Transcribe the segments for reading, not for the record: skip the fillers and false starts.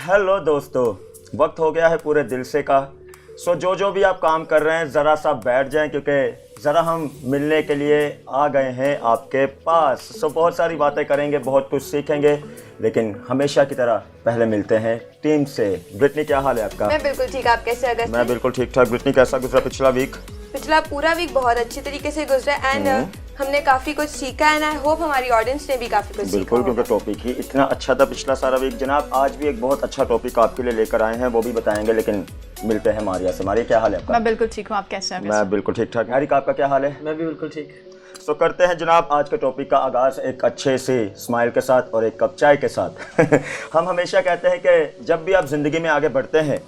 Hello दोस्तों, वक्त हो गया है पूरे दिल से का। सो जो भी आप काम कर रहे हैं ज़रा सा बैठ जाएं, क्योंकि ज़रा हम मिलने के लिए आ गए हैं आपके पास। सो बहुत सारी बातें करेंगे, बहुत कुछ सीखेंगे, लेकिन हमेशा की तरह पहले मिलते हैं टीम से। ब्रिटनी, क्या हाल है आपका? मैं बिल्कुल ठीक, आप कैसे हैं? मैं बिल्कुल ठीक ठाक। ब्रिटनी, कैसा गुजरा पिछला वीक? पिछला पूरा वीक बहुत अच्छे तरीके से गुजरा एंड हमने काफ़ी कुछ सीखा एंड आई होप हमारी ऑडियंस ने भी काफ़ी कुछ सीखा। बिल्कुल, क्योंकि टॉपिक ही इतना अच्छा था पिछला सारा वीक। जनाब, आज भी एक बहुत अच्छा टॉपिक आपके लिए लेकर आए हैं, वो भी बताएंगे, लेकिन मिलते हैं मारिया से। मारिया, क्या हाल है आपका? मैं बिल्कुल ठीक हूँ, आप कैसे हैं? मैं बिल्कुल ठीक ठाक। हारिक, आपका क्या हाल है? मैं भी बिल्कुल ठीक। तो करते हैं जनाब आज के टॉपिक का आगाज़ एक अच्छे से स्माइल के साथ और एक कप चाय के साथ। हम हमेशा कहते हैं कि जब भी आप ज़िंदगी में आगे बढ़ते हैं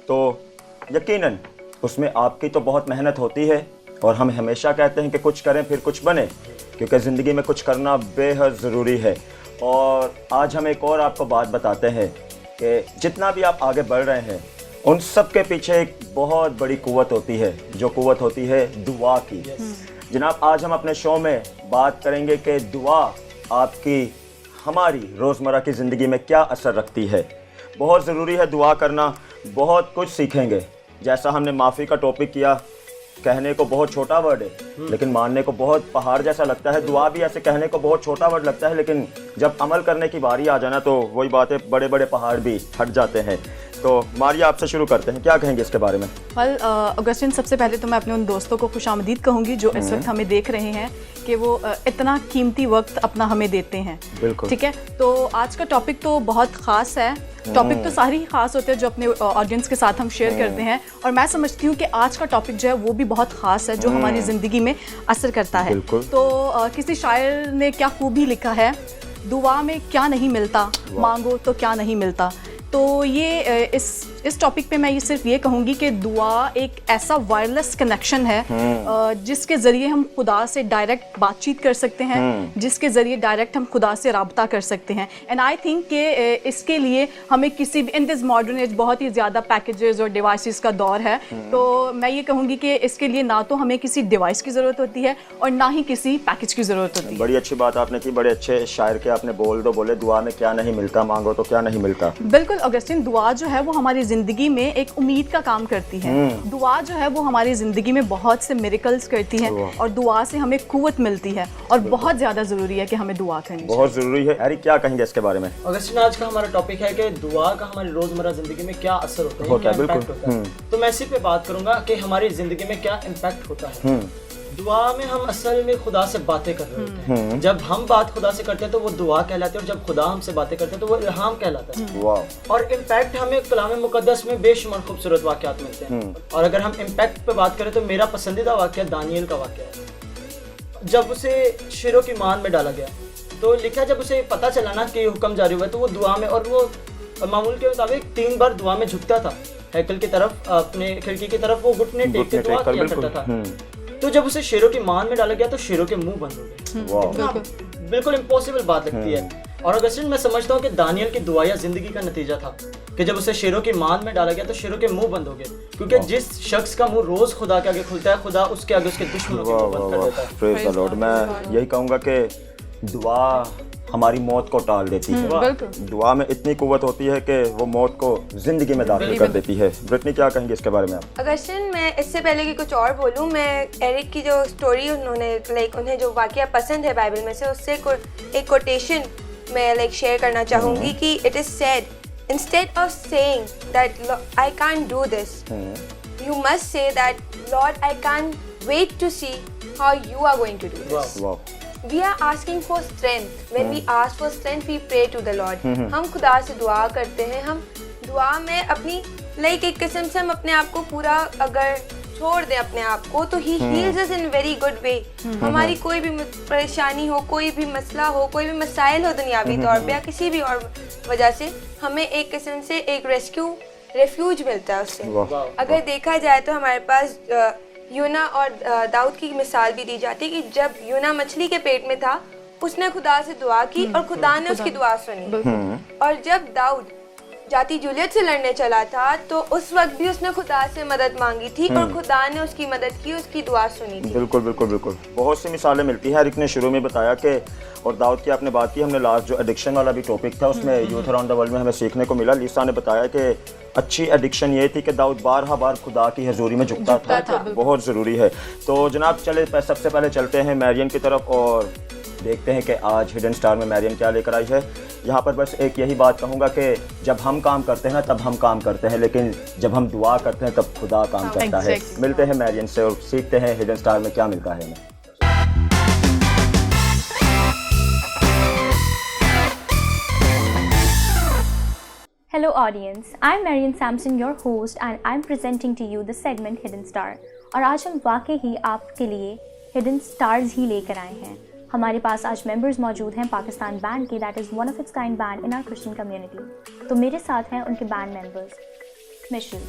तो यकीनन उसमें आपकी तो बहुत मेहनत होती है, और हम हमेशा कहते हैं कि कुछ करें फिर कुछ बने, क्योंकि ज़िंदगी में कुछ करना बेहद ज़रूरी है। और आज हम एक और आपको बात बताते हैं कि जितना भी आप आगे बढ़ रहे हैं उन सब के पीछे एक बहुत बड़ी कुव्वत होती है, जो कुव्वत होती है दुआ की। जनाब, आज हम अपने शो में बात करेंगे कि दुआ आपकी हमारी रोज़मर्रा की ज़िंदगी में क्या असर रखती है। बहुत ज़रूरी है दुआ करना, बहुत कुछ सीखेंगे। जैसा हमने माफ़ी का टॉपिक किया, कहने को बहुत छोटा वर्ड है लेकिन मानने को बहुत पहाड़ जैसा लगता है। दुआ भी ऐसे कहने को बहुत छोटा वर्ड लगता है, लेकिन जब अमल करने की बारी आ जाना तो वही बात है, बड़े बड़े पहाड़ भी हट जाते हैं। तो मारिया, आपसे शुरू करते हैं, क्या कहेंगे इसके बारे में? अगस्टिन, सबसे पहले तो मैं अपने उन दोस्तों को खुशामदीद कहूँगी जो इस वक्त हमें देख रहे हैं, कि वो इतना कीमती वक्त अपना हमें देते हैं। बिल्कुल ठीक है। तो आज का टॉपिक तो बहुत ख़ास है। टॉपिक तो सारे ही ख़ास होते हैं जो अपने ऑडियंस के साथ हम शेयर करते हैं, और मैं समझती हूँ कि आज का टॉपिक जो है वो भी बहुत ख़ास है, जो हमारी ज़िंदगी में असर करता है। तो किसी शायर ने क्या खूबी लिखा है, दुआ में क्या नहीं मिलता, मांगो तो क्या नहीं मिलता। तो ये इस टॉपिक पे मैं ये सिर्फ ये कहूँगी कि दुआ एक ऐसा वायरलेस कनेक्शन है जिसके ज़रिए हम खुदा से डायरेक्ट बातचीत कर सकते हैं, जिसके ज़रिए डायरेक्ट हम खुदा से राब्ता कर सकते हैं। एंड आई थिंक कि इसके लिए हमें किसी भी इन दिस मॉडर्न एज बहुत ही ज़्यादा पैकेजेस और डिवाइसेस का दौर है। तो मैं ये कहूँगी कि इसके लिए ना तो हमें किसी डिवाइस की ज़रूरत होती है और ना ही किसी पैकेज की ज़रूरत होती है। बड़ी अच्छी बात आपने की, बड़े अच्छे शायर के आपने बोले दुआ में क्या नहीं मिलता, मांगो तो क्या नहीं मिलता। बिल्कुल अगस्टिन, दुआ जो है वो हमारी ज़िंदगी में एक उम्मीद का काम करती है। दुआ जो है वो हमारी ज़िंदगी में बहुत से मिरेकल्स करती है, और दुआ से हमें कुव्वत मिलती है, और बहुत ज़्यादा ज़रूरी है कि हमें दुआ करनी, बहुत ज़रूरी है। अरे, क्या कहेंगे इसके बारे में? अगस्टिन, आज का हमारा टॉपिक है कि दुआ का हमारी रोज़मर्रा ज़िंदगी में क्या असर होता है, क्या बिल्कुल। इम्पैक्ट होता है। तो मैं इसी पे बात करूंगा कि हमारी ज़िंदगी में क्या इम्पैक्ट होता है। दुआ में हम असल में खुदा से बातें कर रहे होते हैं। जब हम बात खुदा से करते हैं तो वो दुआ कहलाती है, और जब खुदा हमसे बातें करते हैं तो वो इल्हाम कहलाता है। और इम्पैक्ट हमें कलाम मुकद्दस में बेशुमार खूबसूरत वाक़यात मिलते हैं। और अगर हम इम्पैक्ट पे बात करें तो मेरा पसंदीदा वाक़या दानियल का वाक़या है। जब उसे शेरों की मान में डाला गया तो लिखा, जब उसे पता चला ना कि हुक्म जारी हुआ, तो वो दुआ में, और वो मामूल के मुताबिक 3 बार दुआ में झुकता था, हैकल की तरफ, अपने खिड़की की तरफ वो घुटने टेक के दुआ किया करता था। तो जब उसे शेरों की मान में डाला गया तो शेरों के मुंह बंद हो गए। बिल्कुल इम्पॉसिबल बात लगती है। और अगस्टिन, मैं समझता हूँ कि दानियल की दुआया जिंदगी का नतीजा था कि जब उसे शेरों की मान में डाला गया तो शेरों के मुंह बंद हो गए, क्योंकि जिस शख्स का मुंह रोज खुदा के आगे खुलता है, खुदा उसके आगे उसके दुश्मनों के मुंह बंद कर देता है। Praise the Lord. मैं यही कहूँगा कि दुआ हमारी मौत को टाल देती है। दुआ में इतनी कुव्वत होती है कि वो मौत को जिंदगी में दाखिल कर देती है। ब्रिटनी, क्या कहेंगे इसके बारे में आप? अगस्टिन, मैं इससे पहले कि कुछ और बोलूँ, मैं एरिक की जो स्टोरी उन्होंने उन्हें जो वाक़या पसंद है बाइबल में से, उससे एक कोटेशन मैं शेयर करना चाहूँगी कि it is said instead of saying that I can't do this, you must say that lord I can't wait to see how you are going to do this. We are asking for strength. When we ask for strength, we pray to the Lord. हम खुदा से दुआ करते हैं। हम दुआ में अपनी एक किस्म से हम अपने आप को पूरा अगर छोड़ दें अपने आप को, तो He heals us in very good way. हमारी कोई भी परेशानी हो, कोई भी मसला हो, कोई भी मसाइल हो दुनियावी तौर पे या किसी भी और वजह से, हमें एक किस्म से एक रेफ्यूज मिलता है उससे। अगर देखा जाए तो हमारे पास यूना और दाऊद की मिसाल भी दी जाती है कि जब यूना मछली के पेट में था, उसने खुदा से दुआ की और खुदा ने उसकी दुआ सुनी। और जब दाऊद जाती जूलियट से लड़ने चला था तो उस वक्त भी उसने खुदा से मदद मांगी थी और खुदा ने उसकी मदद की, उसकी दुआ सुनी थी। बिल्कुल बिल्कुल बिल्कुल, बहुत सी मिसालें मिलती है। हर एक ने शुरू में बताया कि, और दाऊद की आपने बात की, हमने लास्ट जो एडिक्शन वाला भी टॉपिक था उसमें यूथ अराउंड द वर्ल्ड में हमें सीखने को मिला। लीसा ने बताया कि अच्छी एडिक्शन ये थी कि दाऊद बार खुदा की हजूरी में झुकता था। बहुत ज़रूरी है। तो जनाब चले सबसे पहले चलते हैं मैरियन की तरफ और देखते हैं कि आज हिडन स्टार में मैरियन क्या लेकर आई है। यहाँ पर बस एक यही बात कहूँगा कि जब हम काम करते हैं ना तब हम काम करते हैं, लेकिन जब हम दुआ करते हैं तब खुदा काम करता है। मिलते हैं मैरियन से और सीखते हैं हिडन स्टार में क्या मिलता है हमें। Hello audience, I'm Marian Sampson, your host, and I'm presenting to you the segment Hidden Star. और आज हम वाकई ही आपके लिए Hidden Stars ही लेकर आए हैं। हमारे पास आज मेंबर्स मौजूद हैं पाकिस्तान बैंड के, that is one of its kind band in our Christian community. तो मेरे साथ हैं उनके बैंड मेंबर्स। मिशेल,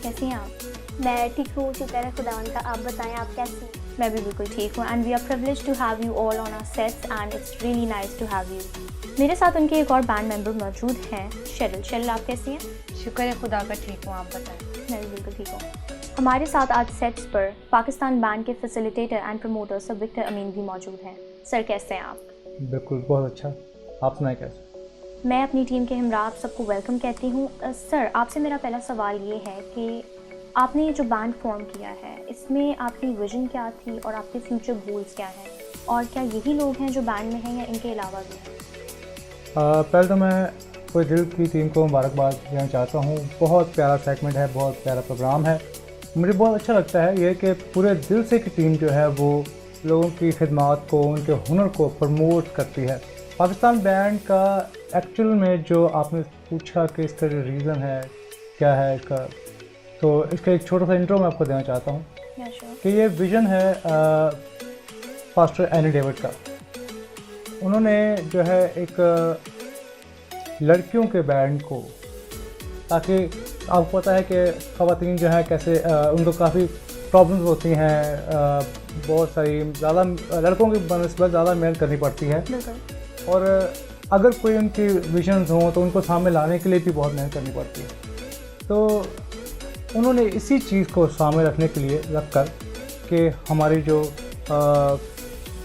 कैसी हैं आप? मैं ठीक हूँ, शुक्र है खुदावन का। आप बताएं, आप कैसी हैं? मैं भी बिल्कुल ठीक हूँ and we are privilege to have you all on our sets and it's really nice to have you. मेरे साथ उनके एक और बैंड मेंबर मौजूद हैं, शेरिल। शेरिल, आप कैसी हैं? शुक्र है खुदा का, ठीक हूँ, आप बताएं। मैं भी बिल्कुल ठीक हूँ। हमारे साथ आज सेट्स पर पाकिस्तान बैंड के facilitator and promoter sir Victor Amin भी मौजूद हैं। सर, कैसे हैं आप? बिल्कुल, बहुत अच्छा। आप सुनाएं कैसे? मैं अपनी टीम के हमरा आप सबको वेलकम कहती हूँ। सर, आपसे मेरा पहला सवाल ये है कि आपने ये जो बैंड फॉर्म किया है इसमें आपकी विजन क्या थी और आपके फ्यूचर गोल्स क्या हैं, और क्या यही लोग हैं जो बैंड में हैं या इनके अलावा भी हैं? पहले तो मैं पूरे दिल की टीम को मुबारकबाद देना चाहता हूँ। बहुत प्यारा सेगमेंट है, बहुत प्यारा प्रोग्राम है। मुझे बहुत अच्छा लगता है ये कि पूरे दिल से की टीम जो है वो लोगों की खिदमत को, उनके हुनर को प्रमोट करती है। पाकिस्तान बैंड का एक्चुअल में जो आपने पूछा कि इसका जो रीज़न है क्या है इसका, तो इसका एक छोटा सा इंट्रो मैं आपको देना चाहता हूँ कि ये विज़न है पास्टर एनी डेविड का। उन्होंने जो है एक लड़कियों के बैंड को, ताकि आपको पता है कि ख़वातीन जो है कैसे उनको काफ़ी प्रॉब्लम्स होती हैं, बहुत सारी ज़्यादा लड़कों की बनस्बत ज़्यादा मेहनत करनी पड़ती है, और अगर कोई उनकी विजन्स हों तो उनको सामने लाने के लिए भी बहुत मेहनत करनी पड़ती है। तो उन्होंने इसी चीज़ को सामने रखने के लिए रख कर कि हमारी जो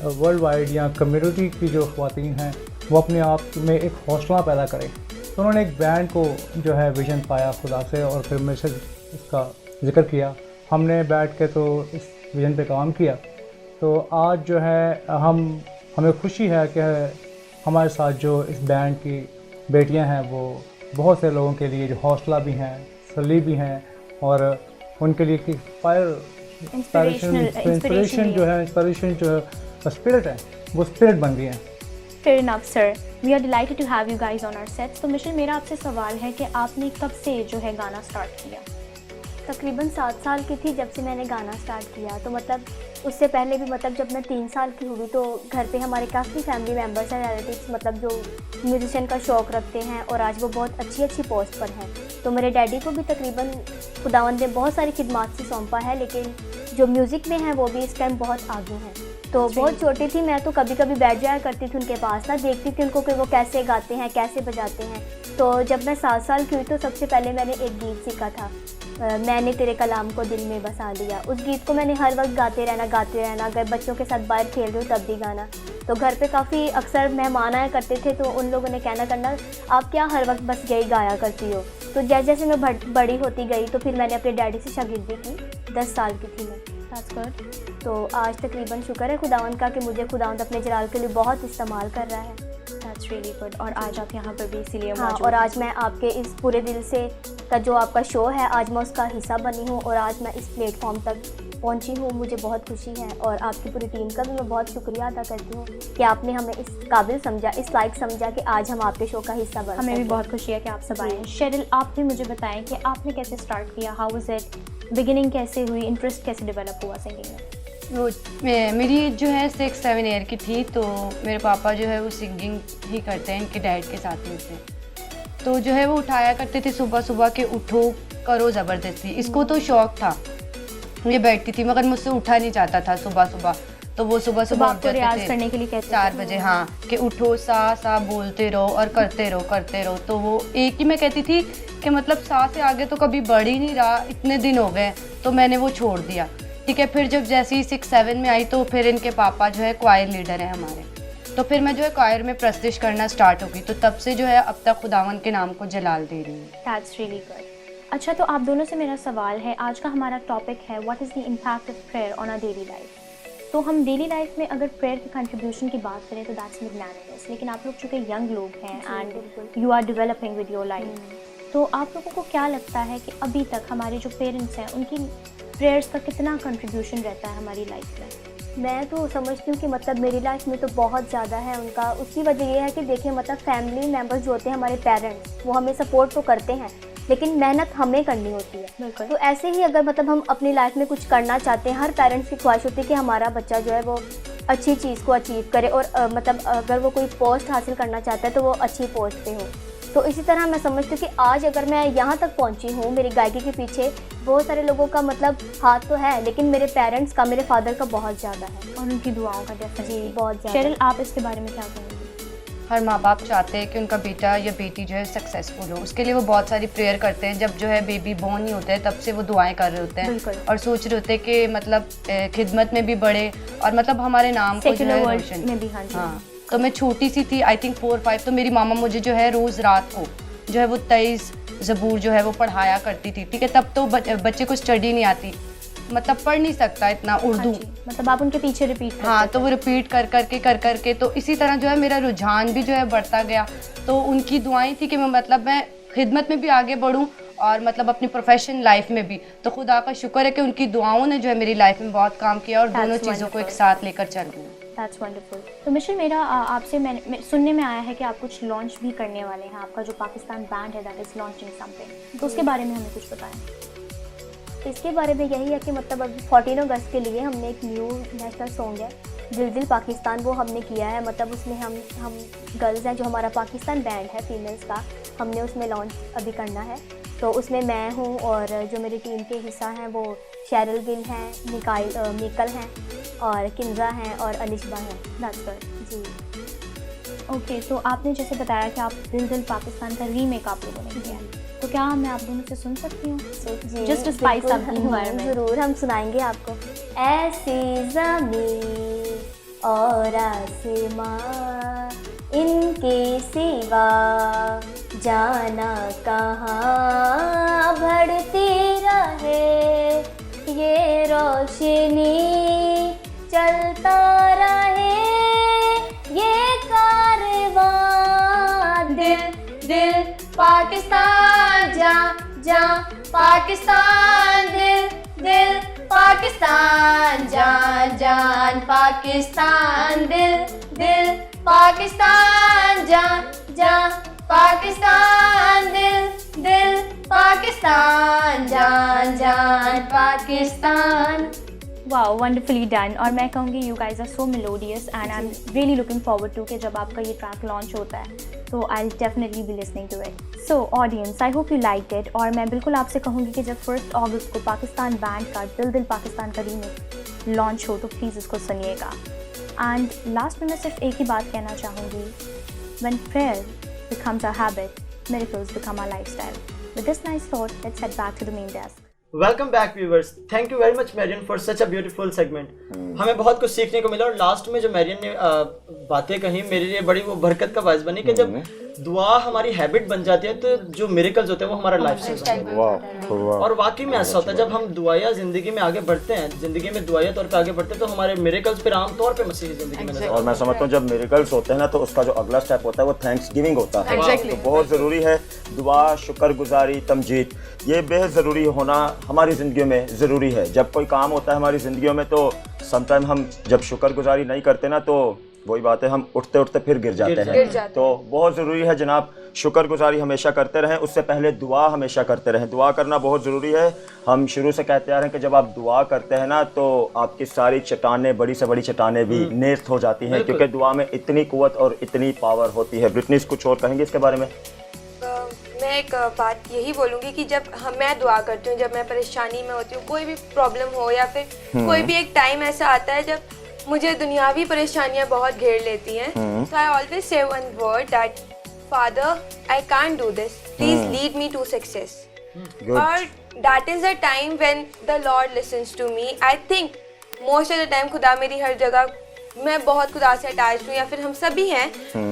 वर्ल्ड वाइड या कम्युनिटी की जो ख़वातीन हैं वो अपने आप में एक हौसला पैदा करें, तो उन्होंने एक बैंड को जो है विज़न पाया खुदा से, और फिर मेरे से इसका जिक्र किया। हमने बैठ के तो इस विज़न पे काम किया। तो आज जो है हमें खुशी है कि हमारे साथ जो इस बैंड की बेटियां हैं वो बहुत से लोगों के लिए जो हौसला भी हैं, सली भी हैं, और उनके लिए इंस्पिरेशन जो स्पिरिट है वो स्पिरिट बन गई है। Fair enough, sir. We are delighted to have you guys on our sets. तो मिशेल, मेरा आपसे सवाल है कि आपने कब से जो है गाना स्टार्ट किया? तकरीबन 7 साल की थी जब से मैंने गाना स्टार्ट किया। तो मतलब उससे पहले भी, मतलब जब मैं 3 साल की हुई तो घर पे हमारे काफ़ी फैमिली मेम्बर्स हैं, रिलेटिव्स, मतलब जो म्यूजिशियन का शौक़ रखते हैं, और आज वो बहुत अच्छी पोस्ट पर हैं। तो मेरे डैडी को भी तकरीबन खुदावंद ने बहुत सारी खिदमत से सौंपा है, लेकिन जो म्यूज़िक में है वो भी इस टाइम बहुत आगे हैं। तो बहुत छोटी थी मैं, तो कभी कभी बैठ जाया करती थी उनके पास ना, देखती थी उनको कि वो कैसे गाते हैं, कैसे बजाते हैं। तो जब मैं 7 साल की हुई तो सबसे पहले मैंने एक गीत सीखा था, मैंने तेरे कलाम को दिल में बसा लिया। उस गीत को मैंने हर वक्त गाते रहना, अगर बच्चों के साथ बाहर खेल रही हूँ तब भी गाना। तो घर पे काफ़ी अक्सर मेहमान आया करते थे, तो उन लोगों ने कहना करना, आप क्या हर वक्त बस यही गाया करती हो। तो जैसे जैसे मैं बड़ी होती गई तो फिर मैंने अपने डैडी से शागिर्दी की। 10 साल की थी मैं। That's good. तो आज तकरीबन शुक्र है खुदावंद का कि मुझे खुदावंद अपने जलाल के लिए बहुत इस्तेमाल कर रहा है। That's really good. और आज आप यहाँ पर भी इसीलिए हाँ, मौजूद और हैं। आज मैं आपके इस पूरे दिल से का जो आपका शो है, आज मैं उसका हिस्सा बनी हूँ, और आज मैं इस प्लेटफॉर्म तक पहुँची हूँ। मुझे बहुत खुशी है, और आपकी पूरी टीम का भी मैं बहुत शुक्रिया अदा करती हूँ कि आपने हमें इस काबिल समझा, इस लायक समझा कि आज हम आपके शो का हिस्सा बन हमें भी सकें। बहुत खुशी है कि आप सब आए हैं। शेरिल, आप भी मुझे बताएं कि आपने कैसे स्टार्ट किया, हाउ वाज इट, बिगिनिंग कैसे हुई, इंटरेस्ट कैसे डेवलप हुआ सिंगिंग में? वो मेरी जो है 6-7 ईयर की थी, तो मेरे पापा जो है वो सिंगिंग ही करते हैं, इनके डैड के साथ ही होते हैं। तो जो है वो उठाया करते थे सुबह सुबह के, उठो करो ज़बरदस्ती। इसको तो शौक़ था, ये बैठती थी मगर मुझसे उठा नहीं जाता था सुबह सुबह। तो वो सुबह सुबह उठ आपको जाते रियाज थे करने के लिए कहते 4 बजे, हाँ, कि उठो सा सा बोलते रहो और करते रहो। तो वो एक ही मैं कहती थी कि मतलब सा से आगे तो कभी बढ़ ही नहीं रहा, इतने दिन हो गए, तो मैंने वो छोड़ दिया। ठीक है, फिर जब जैसे ही 6-7 में आई तो फिर इनके पापा जो है क्वायर लीडर हैं हमारे, तो फिर मैं जो है क्वायर में प्रस्तुत करना स्टार्ट हो गई। तो तब से जो है अब तक खुदावन के नाम को जलाल दे रही हूँ। That's really good. अच्छा, तो आप दोनों से मेरा सवाल है, आज का हमारा टॉपिक है what is the impact of prayer on our daily life. तो हम डेली लाइफ में अगर प्रेयर की कंट्रीब्यूशन की बात करें तो दैट्स मैग्नानिमस, लेकिन आप लोग चूँकि यंग लोग हैं and you are developing with your life, तो आप लोगों को क्या लगता है कि अभी तक हमारे जो पेरेंट्स हैं उनकी प्रेयर्स का कितना कंट्रीब्यूशन रहता है हमारी लाइफ में? मैं तो समझती हूँ कि मतलब मेरी लाइफ में तो बहुत ज़्यादा है उनका। उसकी वजह ये है कि देखिए मतलब फैमिली मेम्बर्स जो होते हैं हमारे पेरेंट्स, वो हमें सपोर्ट तो करते हैं लेकिन मेहनत हमें करनी होती है। बिल्कुल। तो ऐसे ही अगर मतलब हम अपनी लाइफ में कुछ करना चाहते हैं, हर पेरेंट्स की ख्वाहिश होती है कि हमारा बच्चा जो है वो अच्छी चीज़ को अचीव करे और मतलब अगर वो कोई पोस्ट हासिल करना चाहता है तो वो अच्छी पोस्ट पे हो। तो इसी तरह मैं समझती हूँ कि आज अगर मैं यहाँ तक पहुँची हूँ, मेरी गायकी के पीछे बहुत सारे लोगों का मतलब हाथ तो है, लेकिन मेरे पेरेंट्स का, मेरे फादर का बहुत ज़्यादा है और उनकी दुआओं का डेफिनेटली बहुत ज़्यादा। शेरिल, आप इसके बारे में क्या कहेंगे? हर माँ बाप चाहते हैं कि उनका बेटा या बेटी जो है सक्सेसफुल हो, उसके लिए वो बहुत सारी प्रेयर करते हैं। जब जो है बेबी बोर्न ही होता है तब से वो दुआएं कर रहे होते बिल्कुल। हैं और सोच रहे होते हैं कि मतलब खिदमत में भी बढ़े और मतलब हमारे नाम को जो सेक्युलर है वर्ल्ड रोशन। में भी, हाँ जी। हाँ, तो मैं छोटी सी थी, आई थिंक 4-5, तो मेरी मामा मुझे जो है रोज़ रात को जो है वो 23 ज़बूर जो है वो पढ़ाया करती थी। ठीक है, तब तो बच्चे को स्टडी नहीं आती, मतलब पढ़ नहीं सकता इतना उर्दू। मतलब आप उनके पीछे रिपीट करते हाँ, तो वो रिपीट कर करके तो इसी तरह जो है मेरा रुझान भी जो है बढ़ता गया। तो उनकी दुआएं थी कि मैं खिदमत में भी आगे बढ़ूं और मतलब अपनी प्रोफेशन लाइफ में भी। तो खुदा का शुक्र है कि उनकी दुआओं ने जो है मेरी लाइफ में बहुत काम किया और दोनों चीज़ों को एक साथ लेकर चल रही हूँ। That's wonderful. तो मिशेल, मेरा आपसे मैं सुनने में आया है कि आप कुछ लॉन्च भी करने वाले हैं, आपका जो पाकिस्तान बैंड है दैट इज़ लॉन्चिंग समथिंग, तो उसके बारे में हमें कुछ बताएं। इसके बारे में यही है कि मतलब अभी 14 अगस्त के लिए हमने एक न्यू नेशनल सॉन्ग है दिल दिल पाकिस्तान, वो हमने किया है। मतलब उसमें हम गर्ल्स हैं, जो हमारा पाकिस्तान बैंड है फीमेल्स का, हमने उसमें लॉन्च अभी करना है। तो उसमें मैं हूँ और जो मेरी टीम के हिस्सा हैं वो शेरिल गिल हैं, मिकल हैं और किंजा हैं और अलिशबा हैं। That's good ji. ओके, तो आपने जैसे बताया कि आप दिल दिल पाकिस्तान का रीमेक आप लोगों ने किया है, तो क्या मैं आप दोनों से सुन सकती हूँ? जी, just spice up the environment. ज़रूर, हम सुनाएंगे आपको। ऐसी ज़मीं और आसमां इनके सिवा जाना कहाँ, बढ़ती रहे ये रोशनी, चलता रहे ये कारवां, दिल दिल पाकिस्तान, जा जा पाकिस्तान, दिल दिल पाकिस्तान, जान जान पाकिस्तान, दिल दिल पाकिस्तान, जान जान पाकिस्तान, दिल दिल पाकिस्तान, जान जान पाकिस्तान। Wow, wonderfully done. और मैं कहूँगी you guys are so melodious and I am really looking forward to कि जब आपका ये ट्रैक लॉन्च होता है तो I will definitely be listening to it. So audience, I hope you like it. और मैं बिल्कुल आपसे कहूँगी कि जब 1 अगस्त को पाकिस्तान बैंड का दिल दिल पाकिस्तान का रीमेक लॉन्च हो तो प्लीज़ इसको सुनिएगा। एंड लास्ट में मैं सिर्फ एक ही बात कहना चाहूँगी, when prayer becomes our habit, miracles become our lifestyle. With this nice thought, let's head back to the main desk. Welcome back viewers, thank you very much Marian for such a beautiful segment. हमें बहुत कुछ सीखने को मिला और last में जो Marrion ने बातें कही मेरे लिए बड़ी वो बरकत का बायस बनी कि जब दुआ हमारी हैबिट बन जाती है तो जो मिरेकल्स होते हैं वो हमारा लाइफ स्टाइल बन जाता है। और वाकई में ऐसा होता है, जब हम दुआया जिंदगी में आगे बढ़ते हैं, जिंदगी में दुआया तौर पे आगे बढ़ते हैं तो हमारे मिरेकल्स फिर आम तौर पे मसीही जिंदगी में नजर और मैं समझता हूँ जब मिरेकल्स होते हैं ना तो उसका जो अगला स्टेप होता है वो थैंक्स गिविंग होता है। तो बहुत ज़रूरी है दुआ, शुक्रगुजारी, तमजीद, ये बेहद ज़रूरी होना हमारी ज़िंदगियों में ज़रूरी है। जब कोई काम होता है हमारी ज़िंदगियों में तो समटाइम हम जब शुक्रगुजारी नहीं करते ना तो वही बात है, हम उठते उठते फिर गिर जाते हैं। तो बहुत ज़रूरी है जनाब, शुक्रगुजारी हमेशा करते रहें, उससे पहले दुआ हमेशा करते रहें। दुआ करना बहुत ज़रूरी है। हम शुरू से कहते आ रहे हैं कि जब आप दुआ करते हैं ना तो आपकी सारी चट्टानें, बड़ी से बड़ी चट्टानें भी नेस्त हो जाती हैं, क्योंकि दुआ में इतनी कुव्वत और इतनी पावर होती है। ब्रिटनीस कुछ और कहेंगे इसके बारे में? मैं एक बात यही बोलूँगी कि जब मैं दुआ करती हूँ, जब मैं परेशानी में होती हूँ, कोई भी प्रॉब्लम हो या फिर कोई भी एक टाइम ऐसा आता है जब मुझे दुनियावी परेशानियां बहुत घेर लेती हैं, so I always say one word that Father, I can't do this. Please lead me to success. Good. और that is the time when the Lord listens to me. I think most of the time खुदा मेरी हर जगह, मैं बहुत खुदा से attach हूँ या फिर हम सभी हैं,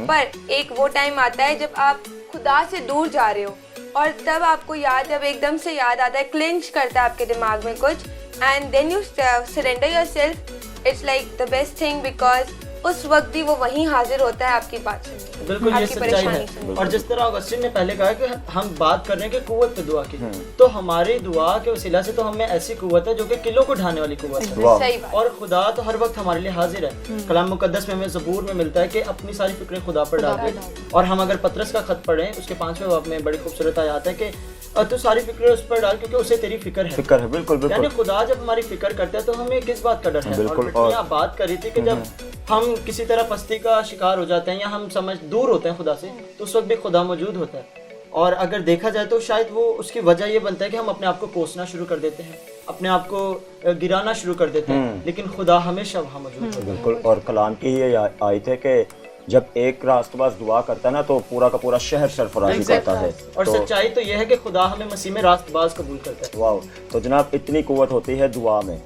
पर एक वो टाइम आता है जब आप खुदा से दूर जा रहे हो और तब आपको जब एकदम से याद आता है, क्लिंच करता है आपके दिमाग में कुछ, and then you surrender yourself. It's like the best thing because उस वक्त ही वो वहीं हाजिर होता है आपकी बात सुनने, बिल्कुल ये आपकी सच्चाई परेशानी है। सुनने. और जिस तरह ऑगस्टिन ने पहले कहा कि हम बात कर रहे हैं कि कुव्वत पे दुआ की, तो हमारी दुआ के वसीला से तो हमें ऐसी कुव्वत है जो कि किलों को ढाने वाली कुव्वत है। वाह। सही बात. और खुदा तो हर वक्त हमारे लिए हाजिर है। कलाम मुकद्दस में हमें ज़बूर में मिलता है कि अपनी सारी फिक्रें खुदा पर डाल दे। और हम अगर पतरस का खत पढ़ें, उसके 5वें बाब में बड़ी खूबसूरत आयत है कि तू सारी फिक्रें उस पर डाल क्योंकि उसे तेरी फिक्र है। फिक्र है, बिल्कुल यानी बिल्कुल। खुदा जब हमारी फिक्र करता है तो हमें किस बात का डर है। बिल्कुल। और और आप बात कर रही थी कि जब हम किसी तरह पस्ती का शिकार हो जाते हैं या हम दूर होते हैं खुदा से, तो उस वक्त भी खुदा मौजूद होता है। और अगर देखा जाए तो शायद वो उसकी वजह ये बनता है कि हम अपने आप को कोसना शुरू कर देते हैं, अपने आप को गिराना शुरू कर देते हैं, लेकिन खुदा हमेशा वहाँ मौजूद है। बिल्कुल। और कलाम की ये आयत है कि जब एक रास्तबाज दुआ करता है ना तो पूरा का पूरा शहर सरफराजी करता है। और तो सच्चाई तो यह है कि खुदा हमें मसीह में रास्तबाज कबूल करता है। वाह, तो जनाब इतनी कुव्वत होती है दुआ में।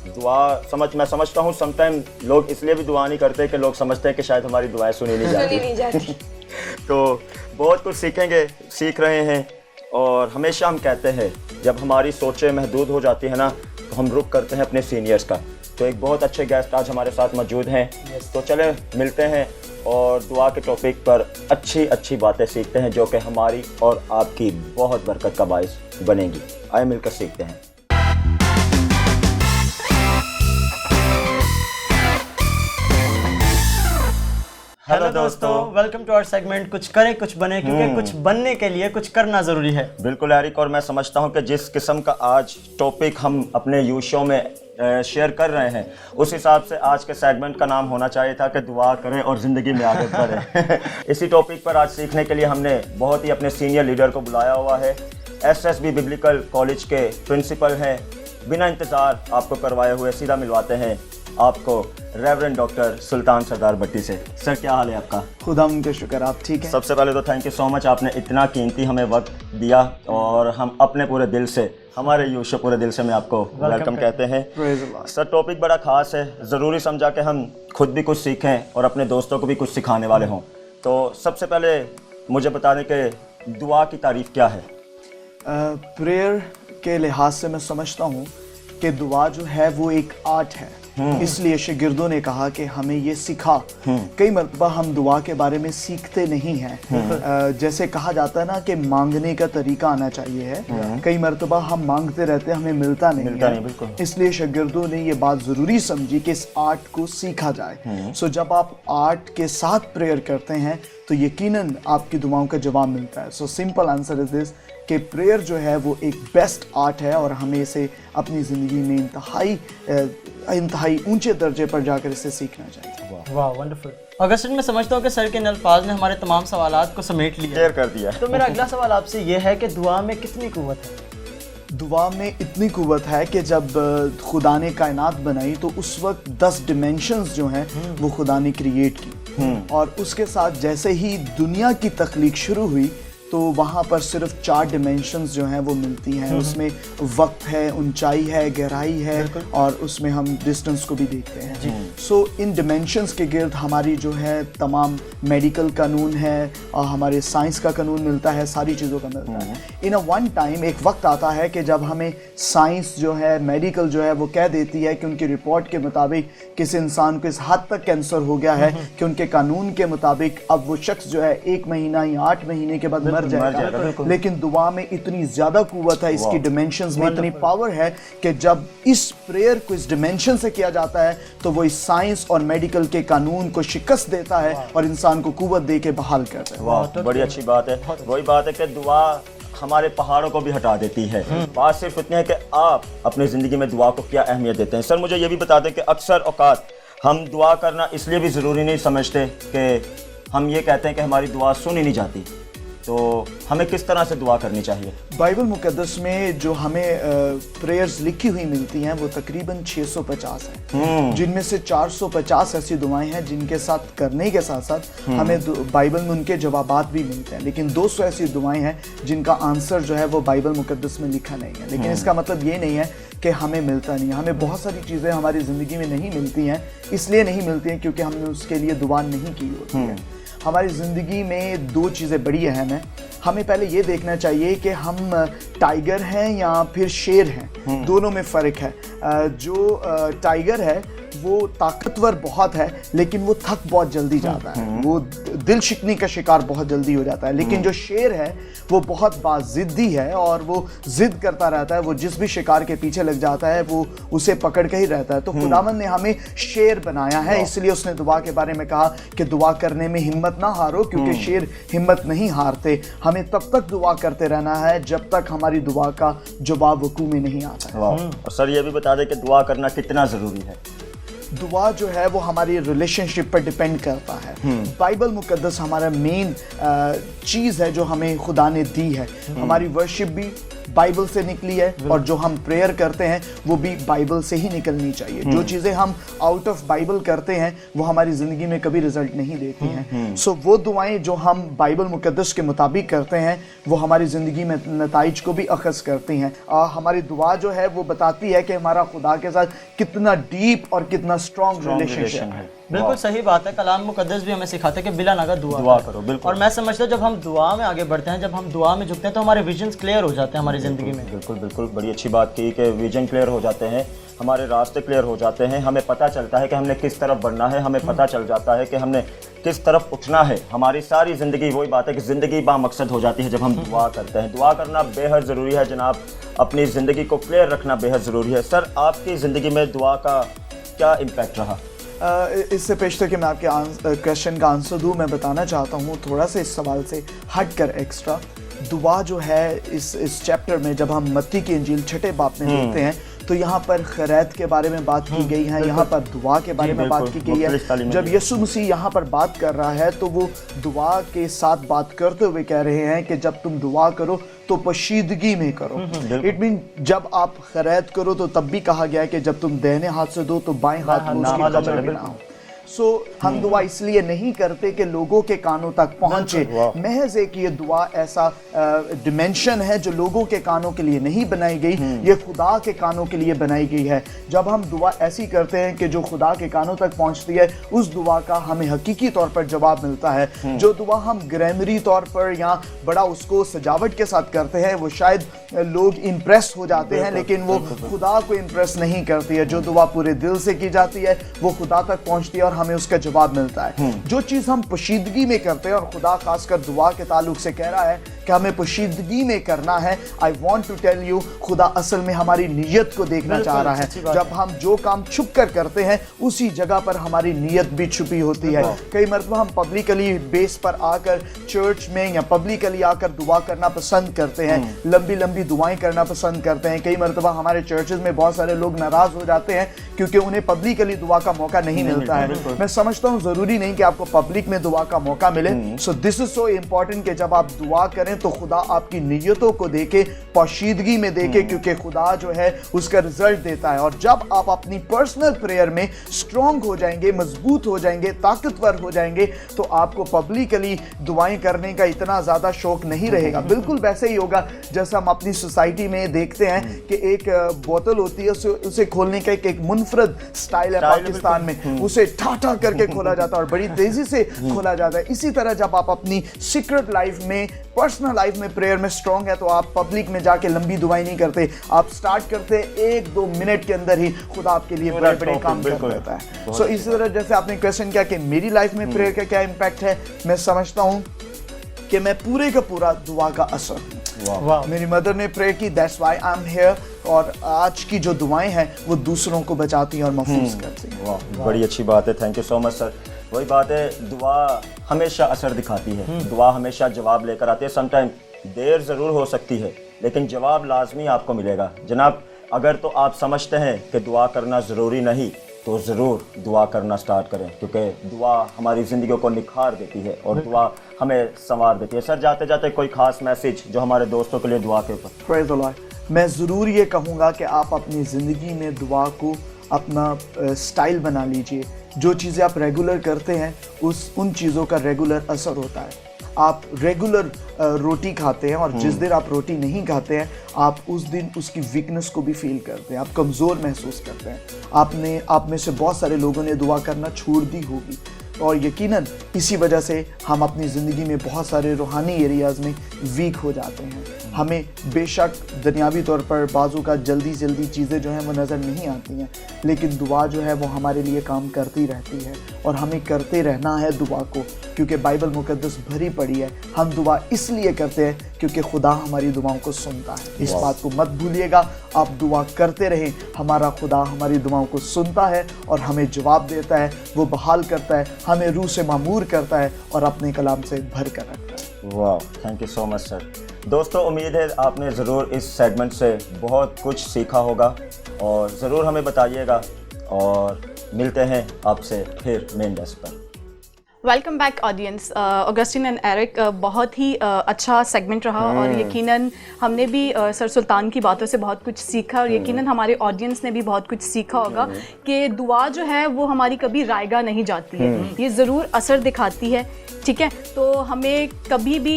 दुआ मैं समझता हूँ समटाइम लोग इसलिए भी दुआ नहीं करते कि लोग समझते हैं कि शायद हमारी दुआएं सुनी नहीं सुनी नहीं जाती। तो बहुत कुछ सीख रहे हैं। और हमेशा हम कहते हैं जब हमारी सोचें महदूद हो जाती है ना तो हम रुक करते हैं अपने सीनियर्स का। तो एक बहुत अच्छे गेस्ट आज हमारे साथ मौजूद हैं। तो चले मिलते हैं और दुआ के टॉपिक पर अच्छी बातें सीखते हैं जो कि हमारी और आपकी बहुत बरकत का बायस बनेंगी। आइए मिलकर सीखते हैं। हेलो दोस्तों, वेलकम टू आवर सेगमेंट कुछ करें कुछ बने, क्योंकि कुछ बनने के लिए कुछ करना ज़रूरी है। बिल्कुल एरिक, और मैं समझता हूं कि जिस किस्म का आज टॉपिक हम अपने यू शो में शेयर कर रहे हैं उस हिसाब से आज के सेगमेंट का नाम होना चाहिए था कि दुआ करें और ज़िंदगी में आगे बढ़ें। इसी टॉपिक पर आज सीखने के लिए हमने बहुत ही अपने सीनियर लीडर को बुलाया हुआ है। SSB बिब्लिकल कॉलेज के प्रिंसिपल हैं। बिना इंतज़ार आपको करवाए हुए सीधा मिलवाते हैं आपको रेवरेंड डॉक्टर सुल्तान सरदार भट्टी से। सर क्या हाल है आपका? खुदा उनके शुक्र, आप ठीक हैं? सबसे पहले तो थैंक यू सो मच, आपने इतना कीमती हमें वक्त दिया और हम अपने पूरे दिल से, हमारे यू शो पूरे दिल से मैं आपको वेलकम कहते हैं। सर टॉपिक बड़ा ख़ास है, ज़रूरी समझा कि हम खुद भी कुछ सीखें और अपने दोस्तों को भी कुछ सिखाने वाले हों। तो सबसे पहले मुझे बता दें कि दुआ की तारीफ़ क्या है? प्रेयर के लिहाज से मैं समझता हूँ कि दुआ जो है वो एक आर्ट है। इसलिए शागिर्दों ने कहा कि हमें ये सिखा। कई मरतबा हम दुआ के बारे में सीखते नहीं हैं। जैसे कहा जाता है ना कि मांगने का तरीका आना चाहिए है। कई मरतबा हम मांगते रहते हैं, हमें मिलता नहीं। इसलिए शागिर्दों ने ये बात ज़रूरी समझी कि इस आर्ट को सीखा जाए। सो जब आप आर्ट के साथ प्रेयर करते हैं तो यकीनन आपकी दुआओं का जवाब मिलता है। So simple answer is this कि प्रेयर जो है वो एक बेस्ट आर्ट है और हमें इसे अपनी ज़िंदगी में इंतहाई ऊंचे दर्जे पर जाकर इसे सीखना चाहिए। वाह, वंडरफुल। ऑगस्टिन, मैं समझता हूँ कि सर के इन अल्फाज ने हमारे तमाम सवालात को समेट लिया, क्लियर कर दिया। तो मेरा अगला सवाल आपसे ये है कि दुआ में कितनी कुव्वत है? दुआ में इतनी कुव्वत है कि जब खुदा ने कायनात बनाई तो उस वक्त 10 डिमेंशंस जो हैं वो खुदा ने क्रिएट की। और उसके साथ जैसे ही दुनिया की तख्लीक शुरू हुई तो वहाँ पर सिर्फ 4 डिमेंशंस जो हैं वो मिलती हैं। उसमें वक्त है, ऊंचाई है, गहराई है और उसमें हम डिस्टेंस को भी देखते हैं। सो इन डिमेंशंस के गिर्द हमारी जो है तमाम मेडिकल कानून है और हमारे साइंस का कानून मिलता है, सारी चीज़ों का मिलता है। इन अ वन टाइम एक वक्त आता है कि जब हमें साइंस जो है, मेडिकल जो है वो कह देती है कि उनकी रिपोर्ट के मुताबिक किसी इंसान को इस हद तक कैंसर हो गया है कि उनके कानून के मुताबिक अब वो शख्स जो है 1 महीना या 8 महीने के बाद मर जाएगा। लेकिन दुआ में इतनी ज्यादा कुव्वत है, इसकी डिमेंशंस में इतनी पावर है कि जब इस प्रेयर को इस डिमेंशन से किया जाता है तो वो इस साइंस और मेडिकल के कानून को शिकस्त देता है और इंसान को कुव्वत दे के बहाल करता है। वाह, बड़ी अच्छी बात है। वही बात है कि दुआ हमारे पहाड़ों को भी हटा देती है। बात सिर्फ इतनी है कि आप अपनी ज़िंदगी में दुआ को क्या अहमियत देते हैं। सर मुझे ये भी बता दें कि अक्सर औकात हम दुआ करना इसलिए भी ज़रूरी नहीं समझते कि हम ये कहते हैं कि हमारी दुआ सुनी नहीं जाती। तो हमें किस तरह से दुआ करनी चाहिए? बाइबल मुकद्दस में जो हमें प्रेयर्स लिखी हुई मिलती हैं वो तकरीबन 650 हैं, जिनमें से 450 ऐसी दुआएं हैं जिनके साथ करने के साथ साथ हमें बाइबल में उनके जवाबात भी मिलते हैं, लेकिन 200 ऐसी दुआएं हैं जिनका आंसर जो है वो बाइबल मुकद्दस में लिखा नहीं है। लेकिन इसका मतलब ये नहीं है कि हमें मिलता नहीं है। हमें बहुत सारी चीज़ें हमारी ज़िंदगी में नहीं मिलती हैं, इसलिए नहीं मिलती हैं क्योंकि हमने उसके लिए दुआ नहीं की होती है। हमारी ज़िंदगी में 2 चीज़ें बड़ी अहम हैं। हमें पहले ये देखना चाहिए कि हम टाइगर हैं या फिर शेर हैं, दोनों में फ़र्क है। जो टाइगर है वो ताकतवर बहुत है, लेकिन वो थक बहुत जल्दी जाता है, वो दिल शिकनी का शिकार बहुत जल्दी हो जाता है। लेकिन जो शेर है वो बहुत बाज़िद्दी है और वो जिद करता रहता है, वो जिस भी शिकार के पीछे लग जाता है वो उसे पकड़ के ही रहता है। तो खुदावंद ने हमें शेर बनाया है, इसलिए उसने दुआ के बारे में कहा कि दुआ करने में हिम्मत ना हारो, क्योंकि शेर हिम्मत नहीं हारते। हमें तब तक दुआ करते रहना है जब तक हमारी दुआ का जवाब वकूዕ में नहीं आता है। और सर ये भी बता दें कि दुआ करना कितना ज़रूरी है? दुआ जो है वो हमारी रिलेशनशिप पर डिपेंड करता है। बाइबल मुकद्दस हमारा मेन चीज़ है जो हमें खुदा ने दी है। हमारी वर्शिप भी बाइबल से निकली है और जो हम प्रेयर करते हैं वो भी बाइबल से ही निकलनी चाहिए। जो चीज़ें हम आउट ऑफ बाइबल करते हैं वो हमारी ज़िंदगी में कभी रिजल्ट नहीं देती हैं। सो वो दुआएं जो हम बाइबल मुकद्दस के मुताबिक करते हैं वो हमारी ज़िंदगी में नताइज को भी अखज़ करती हैं। हमारी दुआ जो है वो बताती है कि हमारा खुदा के साथ कितना डीप और कितना स्ट्रॉन्ग रिलेशनशिप है। बिल्कुल सही बात है। कलाम मुकद्दस भी हमें सिखाता है कि बिला नागा दुआ करो। बिल्कुल। और मैं समझता हूँ जब हम दुआ में आगे बढ़ते हैं, जब हम दुआ में झुकते हैं तो हमारे विजन्स क्लियर हो जाते हैं हमारी ज़िंदगी में। बिल्कुल बिल्कुल, बड़ी अच्छी बात की कि विजन क्लियर हो जाते हैं, हमारे रास्ते क्लियर हो जाते हैं, हमें पता चलता है कि हमने किस तरफ बढ़ना है, हमें पता चल जाता है कि हमने किस तरफ उठना है। हमारी सारी ज़िंदगी, वही बात है कि ज़िंदगी बामकसद हो जाती है जब हम दुआ करते हैं। दुआ करना बेहद ज़रूरी है जनाब, अपनी ज़िंदगी को क्लियर रखना बेहद ज़रूरी है। सर आपकी ज़िंदगी में दुआ का क्या इम्पैक्ट रहा? इससे पेशतर कि मैं आपके क्वेश्चन का आंसर दूँ, मैं बताना चाहता हूँ थोड़ा सा इस सवाल से हट कर एक्स्ट्रा। दुआ जो है इस चैप्टर में जब हम मत्ती की इंजील 6 बाब में देखते हैं तो यहाँ पर खैरात के बारे में बात की गई है, यहाँ पर दुआ के बारे में बात की गई है। जब यीशु मसीह यहाँ पर बात कर रहा है तो वो दुआ के साथ बात करते हुए कह रहे हैं कि जब तुम दुआ करो तो पोशीदगी में करो। इट मीन जब आप खैरात करो तो तब भी कहा गया है कि जब तुम दाहिने हाथ से दो तो बाएं हाथ में उसकी कब्र में ना हो। सो हम दुआ इसलिए नहीं करते कि लोगों के कानों तक पहुंचे, महज एक ये दुआ ऐसा डिमेंशन है जो लोगों के कानों के लिए नहीं बनाई गई, ये खुदा के कानों के लिए बनाई गई है। जब हम दुआ ऐसी करते हैं कि जो खुदा के कानों तक पहुंचती है, उस दुआ का हमें हकीकी तौर पर जवाब मिलता है। जो दुआ हम ग्रामरी तौर पर या बड़ा उसको सजावट के साथ करते हैं वो शायद लोग इम्प्रेस हो जाते हैं, लेकिन वो खुदा को इम्प्रेस नहीं करती है। जो दुआ पूरे दिल से की जाती है वो खुदा तक पहुंचती है और हमें उसका जवाब मिलता है। जो चीज़ हम पोशीदगी में करते हैं, और खुदा खासकर दुआ के ताल्लुक से कह रहा है कि हमें पोशीदगी में करना है, I want to tell you, खुदा असल में हमारी नीयत को देखना चाह रहा है। जब हम जो काम छुप कर करते हैं उसी जगह पर हमारी नीयत भी छुपी होती है। कई मरतबा हम पब्लिकली बेस पर आकर चर्च में या पब्लिकली आकर दुआ करना पसंद करते हैं, लंबी लंबी दुआएं करना पसंद करते हैं। कई मरतबा हमारे चर्चेज में बहुत सारे लोग नाराज हो जाते हैं क्योंकि उन्हें पब्लिकली दुआ का मौका नहीं मिलता है। मैं समझता हूँ जरूरी नहीं कि आपको पब्लिक में दुआ का मौका मिले। So this is so important कि जब आप दुआ करें तो खुदा आपकी नीयतों को देखे, पोशीदगी में देखे, क्योंकि खुदा जो है उसका रिजल्ट देता है। और जब आप अपनी पर्सनल प्रेयर में स्ट्रांग हो जाएंगे, मजबूत हो जाएंगे, ताकतवर हो जाएंगे, तो आपको पब्लिकली दुआएं करने का इतना ज्यादा शौक नहीं रहेगा। बिल्कुल वैसे ही होगा जैसा हम अपनी सोसाइटी में देखते हैं कि एक बोतल होती है, उसे खोलने का एक मुनफरद स्टाइल है पाकिस्तान में, उसे ठा करके खोला जाता है और बड़ी तेजी से खोला जाता है। इसी तरह जब आप अपनी सीक्रेट लाइफ में, पर्सनल लाइफ में प्रेयर में स्ट्रांग है तो आप पब्लिक में जाके लंबी दुआएं नहीं करते, आप स्टार्ट करते 1-2 मिनट के अंदर ही खुदा आपके लिए बड़े बड़े काम कर देता है। सो इसी तरह जैसे आपने क्वेश्चन किया कि मेरी लाइफ में प्रेयर का क्या इम्पैक्ट है, मैं समझता हूँ कि मैं पूरे का पूरा दुआ का असर हूँ। मेरी मदर ने प्रेयर की, that's why I am here, और आज की जो दुआएं हैं वो दूसरों को बचाती हैं और महफूज करती हैं। वाह, बड़ी अच्छी बात है, thank you so much sir. वही बात है, दुआ हमेशा असर दिखाती है, दुआ हमेशा जवाब लेकर आती है। समटाइम देर ज़रूर हो सकती है लेकिन जवाब लाजमी आपको मिलेगा। जनाब अगर तो आप समझते हैं कि दुआ करना ज़रूरी नहीं, तो ज़रूर दुआ करना स्टार्ट करें, क्योंकि दुआ हमारी ज़िंदगियों को निखार देती है और दुआ हमें संवार देती है। सर, जाते जाते कोई ख़ास मैसेज जो हमारे दोस्तों के लिए दुआ के ऊपर? Praise the Lord. मैं ज़रूर ये कहूँगा कि आप अपनी ज़िंदगी में दुआ को अपना स्टाइल बना लीजिए। जो चीज़ें आप रेगुलर करते हैं उन चीज़ों का रेगुलर असर होता है। आप रेगुलर रोटी खाते हैं और जिस दिन आप रोटी नहीं खाते हैं आप उस दिन उसकी वीकनेस को भी फील करते हैं, आप कमज़ोर महसूस करते हैं। आप में से बहुत सारे लोगों ने दुआ करना छोड़ दी होगी और यकीनन इसी वजह से हम अपनी ज़िंदगी में बहुत सारे रूहानी एरियाज़ में वीक हो जाते हैं। हमें बेशक दुनियावी तौर पर बाज़ों का जल्दी चीज़ें जो हैं वो नज़र नहीं आती हैं, लेकिन दुआ जो है वो हमारे लिए काम करती रहती है और हमें करते रहना है दुआ को, क्योंकि बाइबल मुकद्दस भरी पड़ी है। हम दुआ इसलिए करते हैं क्योंकि खुदा हमारी दुआओं को सुनता है। इस बात को मत भूलिएगा, आप दुआ करते रहें। हमारा खुदा हमारी दुआओं को सुनता है और हमें जवाब देता है, वो बहाल करता है, हमें रूह से मामूर करता है और अपने कलाम से भर कर रखता है। वाह, thank you so much sir. दोस्तों, उम्मीद है आपने ज़रूर इस सेगमेंट से बहुत कुछ सीखा होगा और ज़रूर हमें बताइएगा और मिलते हैं आपसे फिर मेन डेस्क पर। Welcome back audience. Augustine and Eric, बहुत ही अच्छा सेगमेंट रहा और यकीनन हमने भी सर सुल्तान की बातों से बहुत कुछ सीखा और यकीनन हमारे ऑडियंस ने भी बहुत कुछ सीखा होगा कि दुआ जो है वो हमारी कभी रायगा नहीं जाती है, ये ज़रूर असर दिखाती है। ठीक है, तो हमें कभी भी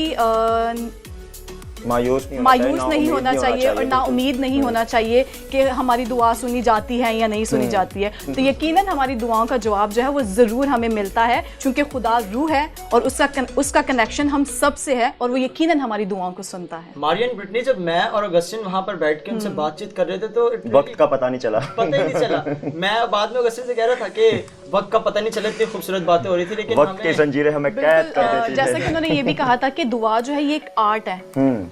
मायूस नहीं होना चाहिए और ना उम्मीद नहीं होना चाहिए कि हमारी दुआ सुनी जाती है या नहीं सुनी जाती है। तो यकीनन हमारी दुआओं का जवाब जो है वो ज़रूर हमें मिलता है, क्योंकि खुदा रूह है और उसका कनेक्शन हम सब से है और वो यकीनन हमारी दुआओं को सुनता है। मारियन ब्रिटनी, जब मैं और ऑगस्टिन वहाँ पर बैठ के उनसे बातचीत कर रहे थे तो वक्त का पता नहीं चला। पता ही नहीं चला। मैं बाद में ऑगस्टिन से कह रहा था कि वक्त का पता नहीं चला, इतनी खूबसूरत बातें हो रही थी, लेकिन वक्त की जंजीरें हमें कैद कर देती हैं। जैसा कि उन्होंने ये भी कहा था कि दुआ जो है ये एक आर्ट है।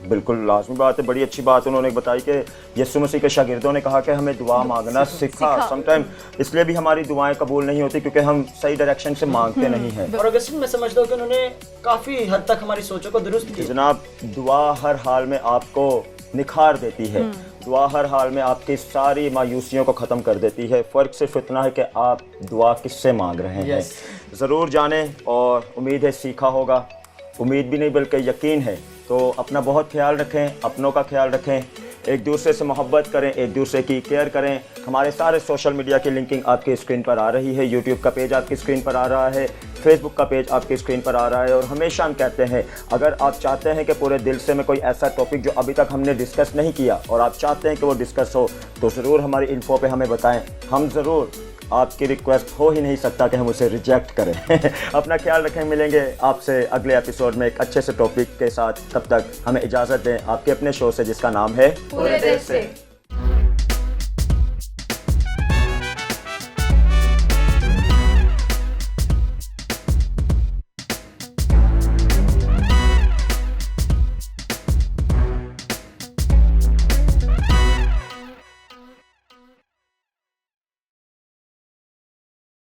बिल्कुल लाजमी बात है। बड़ी अच्छी बात उन्होंने बताई कि यीशु मसीह के शागिर्दों ने कहा कि हमें दुआ मांगना सीखा। समटाइम इसलिए भी हमारी दुआएं कबूल नहीं होती क्योंकि हम सही डायरेक्शन से मांगते नहीं हैं। और ऑगस्टिन, मैं समझता हूँ कि उन्होंने काफ़ी हद तक हमारी सोचों को दुरुस्त किया। जनाब, दुआ हर हाल में आपको निखार देती है। दुआ हर हाल में आपकी सारी मायूसियों को ख़त्म कर देती है। फ़र्क सिर्फ इतना है कि आप दुआ किससे मांग रहे हैं। ज़रूर जानें और उम्मीद है सीखा होगा। उम्मीद भी नहीं बल्कि यकीन है। तो अपना बहुत ख्याल रखें, अपनों का ख्याल रखें, एक दूसरे से मोहब्बत करें, एक दूसरे की केयर करें। हमारे सारे सोशल मीडिया की लिंकिंग आपकी स्क्रीन पर आ रही है। यूट्यूब का पेज आपकी स्क्रीन पर आ रहा है, फेसबुक का पेज आपकी स्क्रीन पर आ रहा है। और हमेशा हम कहते हैं, अगर आप चाहते हैं कि पूरे दिल से में कोई ऐसा टॉपिक जो अभी तक हमने डिस्कस नहीं किया और आप चाहते हैं कि वो डिस्कस हो, तो ज़रूर हमारी इन्फो पे हमें बताएं। हम ज़रूर, आपकी रिक्वेस्ट हो ही नहीं सकता कि हम उसे रिजेक्ट करें। अपना ख्याल रखें। मिलेंगे आपसे अगले एपिसोड में एक अच्छे से टॉपिक के साथ। तब तक हमें इजाज़त दें आपके अपने शो से जिसका नाम है पूरे दिल से।